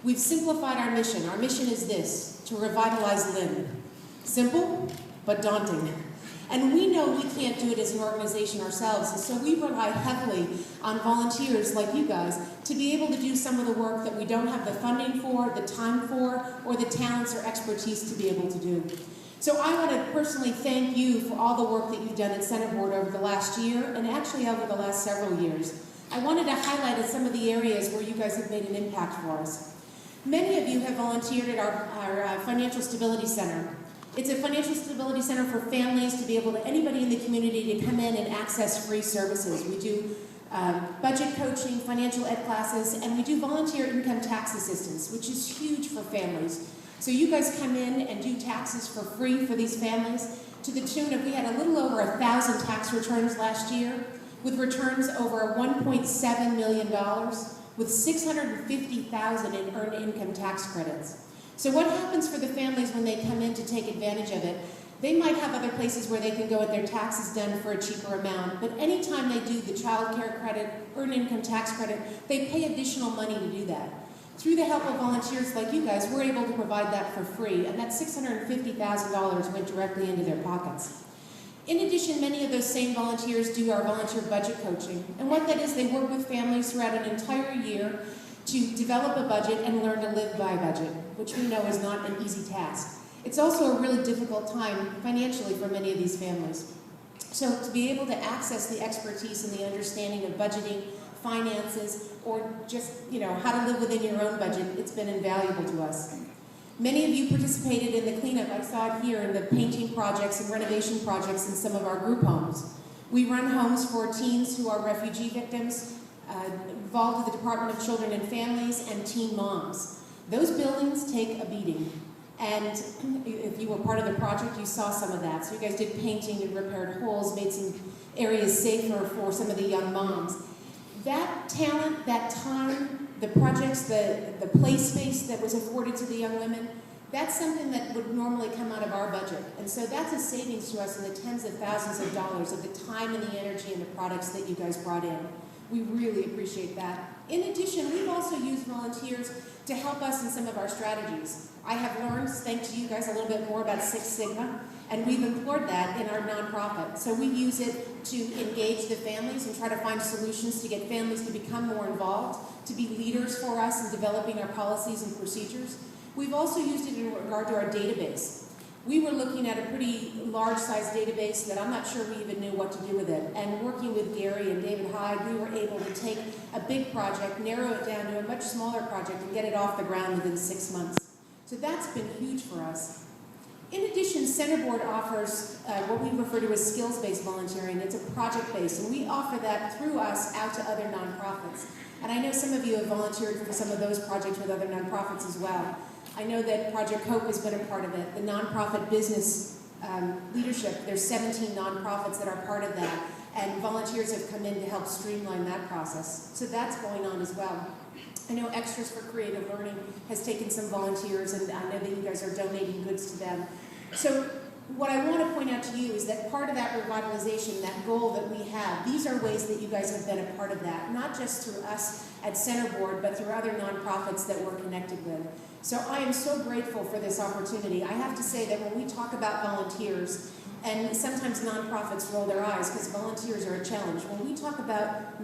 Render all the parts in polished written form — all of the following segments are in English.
We've simplified our mission. Our mission is this: to revitalize Lynn. Simple, but daunting. And we know we can't do it as an organization ourselves, and so we rely heavily on volunteers like you guys to be able to do some of the work that we don't have the funding for, the time for, or the talents or expertise to be able to do. So I want to personally thank you for all the work that you've done at Centerboard over the last year, and actually over the last several years. I wanted to highlight some of the areas where you guys have made an impact for us. Many of you have volunteered at our Financial Stability Center. It's a financial stability center for families to be able to, anybody in the community to come in and access free services. We do budget coaching, financial ed classes, and we do volunteer income tax assistance, which is huge for families. So you guys come in and do taxes for free for these families to the tune of, we had a little over 1,000 tax returns last year, with returns over $1.7 million, with $650,000 in earned income tax credits. So what happens for the families when they come in to take advantage of it? They might have other places where they can go get their taxes done for a cheaper amount, but anytime they do the child care credit, earned income tax credit, they pay additional money to do that. Through the help of volunteers like you guys, we're able to provide that for free, and that $650,000 went directly into their pockets. In addition, many of those same volunteers do our volunteer budget coaching, and what that is, they work with families throughout an entire year to develop a budget and learn to live by a budget, which we know is not an easy task. It's also a really difficult time financially for many of these families. So to be able to access the expertise and the understanding of budgeting, finances, or just, how to live within your own budget, it's been invaluable to us. Many of you participated in the cleanup. I saw it here in the painting projects and renovation projects in some of our group homes. We run homes for teens who are refugee victims, involved with the Department of Children and Families, and teen moms. Those buildings take a beating. And if you were part of the project, you saw some of that. So you guys did painting and repaired holes, made some areas safer for some of the young moms. That talent, that time, the projects, the play space that was afforded to the young women, that's something that would normally come out of our budget. And so that's a savings to us in the tens of thousands of dollars of the time and the energy and the products that you guys brought in. We really appreciate that. In addition, we've also used volunteers to help us in some of our strategies. I have learned, thanks to you guys, a little bit more about Six Sigma, and we've employed that in our nonprofit. So we use it to engage the families and try to find solutions to get families to become more involved, to be leaders for us in developing our policies and procedures. We've also used it in regard to our database. We were looking at a pretty large-sized database that I'm not sure we even knew what to do with it. And working with Gary and David Hyde, we were able to take a big project, narrow it down to a much smaller project, and get it off the ground within 6 months. So that's been huge for us. In addition, Centerboard offers what we refer to as skills-based volunteering. It's a project-based, and we offer that through us out to other nonprofits. And I know some of you have volunteered for some of those projects with other nonprofits as well. I know that Project Hope has been a part of it. The nonprofit business leadership, there's 17 nonprofits that are part of that, and volunteers have come in to help streamline that process. So that's going on as well. I know Extras for Creative Learning has taken some volunteers, and I know that you guys are donating goods to them. So what I want to point out to you is that part of that revitalization, that goal that we have, these are ways that you guys have been a part of that, not just through us at Centerboard, but through other nonprofits that we're connected with. So I am so grateful for this opportunity. I have to say that when we talk about volunteers, and sometimes nonprofits roll their eyes because volunteers are a challenge. When we talk about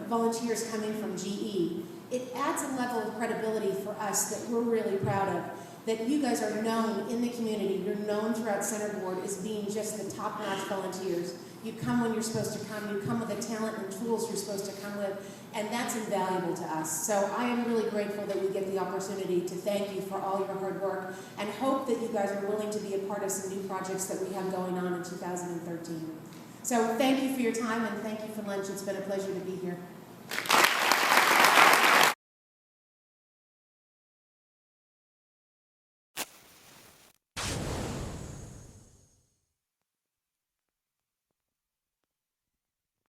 volunteers coming from GE, it adds a level of credibility for us that we're really proud of. That you guys are known in the community, you're known throughout Centerboard as being just the top-notch volunteers. You come when you're supposed to come, you come with the talent and tools you're supposed to come with, and that's invaluable to us. So I am really grateful that we get the opportunity to thank you for all your hard work, and hope that you guys are willing to be a part of some new projects that we have going on in 2013. So thank you for your time, and thank you for lunch. It's been a pleasure to be here.